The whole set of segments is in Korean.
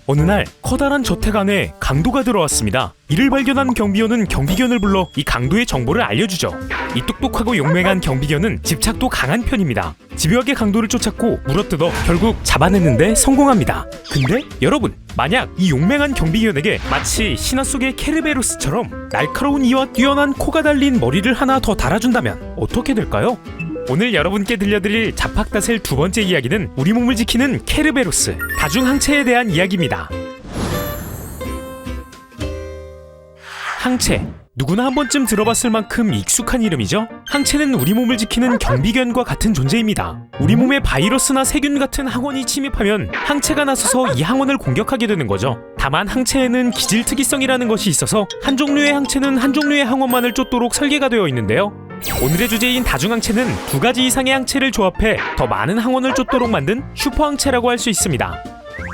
어느 날 커다란 저택 안에 강도가 들어왔습니다. 이를 발견한 경비원은 경비견을 불러 이 강도의 정보를 알려주죠. 이 똑똑하고 용맹한 경비견은 집착도 강한 편입니다. 집요하게 강도를 쫓았고 물어뜯어 결국 잡아냈는데 성공합니다. 근데 여러분, 만약 이 용맹한 경비견에게 마치 신화 속의 케르베로스처럼 날카로운 이와 뛰어난 코가 달린 머리를 하나 더 달아준다면 어떻게 될까요? 오늘 여러분께 들려드릴 자팍다셀 두 번째 이야기는 우리 몸을 지키는 케르베로스, 다중항체에 대한 이야기입니다. 항체, 누구나 한 번쯤 들어봤을 만큼 익숙한 이름이죠? 항체는 우리 몸을 지키는 경비견과 같은 존재입니다. 우리 몸에 바이러스나 세균 같은 항원이 침입하면 항체가 나서서 이 항원을 공격하게 되는 거죠. 다만 항체에는 기질 특이성이라는 것이 있어서 한 종류의 항체는 한 종류의 항원만을 쫓도록 설계가 되어 있는데요. 오늘의 주제인 다중항체는 두 가지 이상의 항체를 조합해 더 많은 항원을 쫓도록 만든 슈퍼항체라고 할 수 있습니다.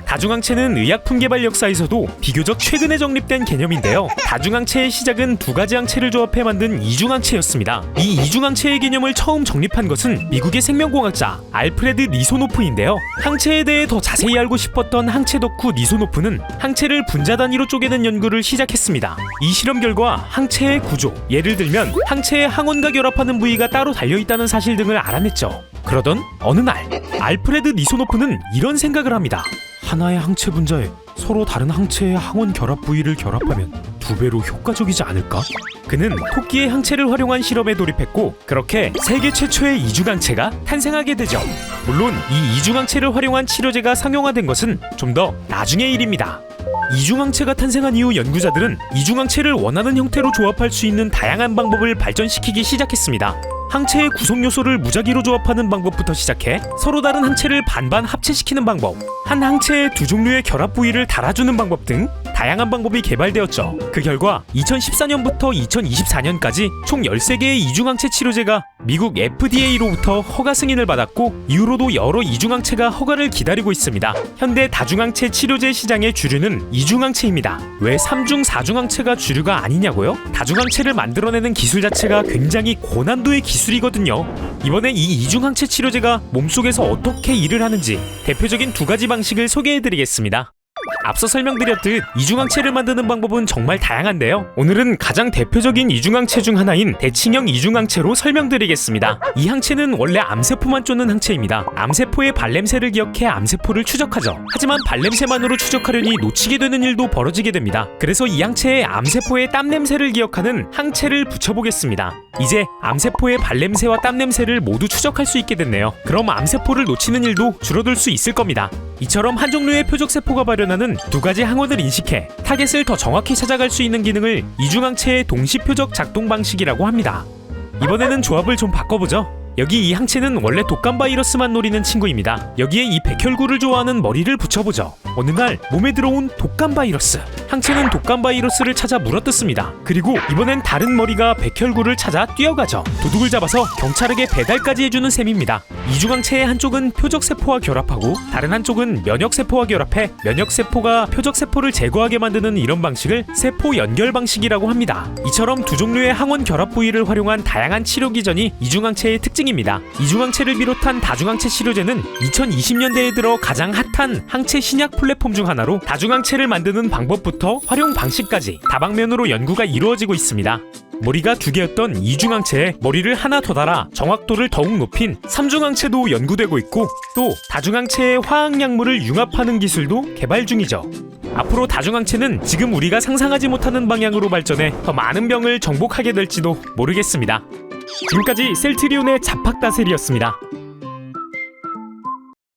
다중항체는 의약품 개발 역사에서도 비교적 최근에 정립된 개념인데요. 다중항체의 시작은 두 가지 항체를 조합해 만든 이중항체였습니다. 이 이중항체의 개념을 처음 정립한 것은 미국의 생명공학자 알프레드 리소노프인데요. 항체에 대해 더 자세히 알고 싶었던 항체 덕후 리소노프는 항체를 분자 단위로 쪼개는 연구를 시작했습니다. 이 실험 결과 항체의 구조, 예를 들면 항체의 항원과 결합하는 부위가 따로 달려있다는 사실 등을 알아냈죠. 그러던 어느 날 알프레드 리소노프는 이런 생각을 합니다. 하나의 항체 분자에 서로 다른 항체의 항원 결합 부위를 결합하면 2배로 효과적이지 않을까? 그는 토끼의 항체를 활용한 실험에 돌입했고 그렇게 세계 최초의 이중항체가 탄생하게 되죠. 물론 이 이중항체를 활용한 치료제가 상용화된 것은 좀 더 나중의 일입니다. 이중항체가 탄생한 이후 연구자들은 이중항체를 원하는 형태로 조합할 수 있는 다양한 방법을 발전시키기 시작했습니다. 항체의 구성 요소를 무작위로 조합하는 방법부터 시작해 서로 다른 항체를 반반 합체시키는 방법, 한 항체의 두 종류의 결합 부위를 달아주는 방법 등 다양한 방법이 개발되었죠. 그 결과 2014년부터 2024년까지 총 13개의 이중항체 치료제가 미국 FDA로부터 허가 승인을 받았고 이후로도 여러 이중항체가 허가를 기다리고 있습니다. 현대 다중항체 치료제 시장의 주류는 이중항체입니다. 왜 3중, 4중항체가 주류가 아니냐고요? 다중항체를 만들어내는 기술 자체가 굉장히 고난도의 기술이거든요. 이번에 이 이중항체 치료제가 몸속에서 어떻게 일을 하는지 대표적인 두 가지 방식을 소개해드리겠습니다. 앞서 설명드렸듯 이중항체를 만드는 방법은 정말 다양한데요. 오늘은 가장 대표적인 이중항체 중 하나인 대칭형 이중항체로 설명드리겠습니다. 이 항체는 원래 암세포만 쫓는 항체입니다. 암세포의 발냄새를 기억해 암세포를 추적하죠. 하지만 발냄새만으로 추적하려니 놓치게 되는 일도 벌어지게 됩니다. 그래서 이 항체에 암세포의 땀냄새를 기억하는 항체를 붙여보겠습니다. 이제 암세포의 발냄새와 땀냄새를 모두 추적할 수 있게 됐네요. 그럼 암세포를 놓치는 일도 줄어들 수 있을 겁니다. 이처럼 한 종류의 표적세포가 발현하는 두 가지 항원을 인식해 타겟을 더 정확히 찾아갈 수 있는 기능을 이중항체의 동시표적 작동 방식이라고 합니다. 이번에는 조합을 좀 바꿔보죠. 여기 이 항체는 원래 독감 바이러스만 노리는 친구입니다. 여기에 이 백혈구를 좋아하는 머리를 붙여보죠. 어느 날 몸에 들어온 독감 바이러스. 항체는 독감 바이러스를 찾아 물어뜯습니다. 그리고 이번엔 다른 머리가 백혈구를 찾아 뛰어가죠. 도둑을 잡아서 경찰에게 배달까지 해주는 셈입니다. 이중항체의 한쪽은 표적세포와 결합하고 다른 한쪽은 면역세포와 결합해 면역세포가 표적세포를 제거하게 만드는 이런 방식을 세포 연결 방식이라고 합니다. 이처럼 두 종류의 항원 결합 부위를 활용한 다양한 치료 기전이 이중항체의 특징입니다. 이중항체를 비롯한 다중항체 치료제는 2020년대에 들어 가장 핫한 항체 신약 플랫폼 중 하나로 다중항체를 만드는 방법부터 활용 방식까지 다방면으로 연구가 이루어지고 있습니다. 머리가 두 개였던 이중항체에 머리를 하나 더 달아 정확도를 더욱 높인 3중항체도 연구되고 있고 또 다중항체의 화학약물을 융합하는 기술도 개발 중이죠. 앞으로 다중항체는 지금 우리가 상상하지 못하는 방향으로 발전해 더 많은 병을 정복하게 될지도 모르겠습니다. 지금까지 셀트리온의 자팍다셀이었습니다.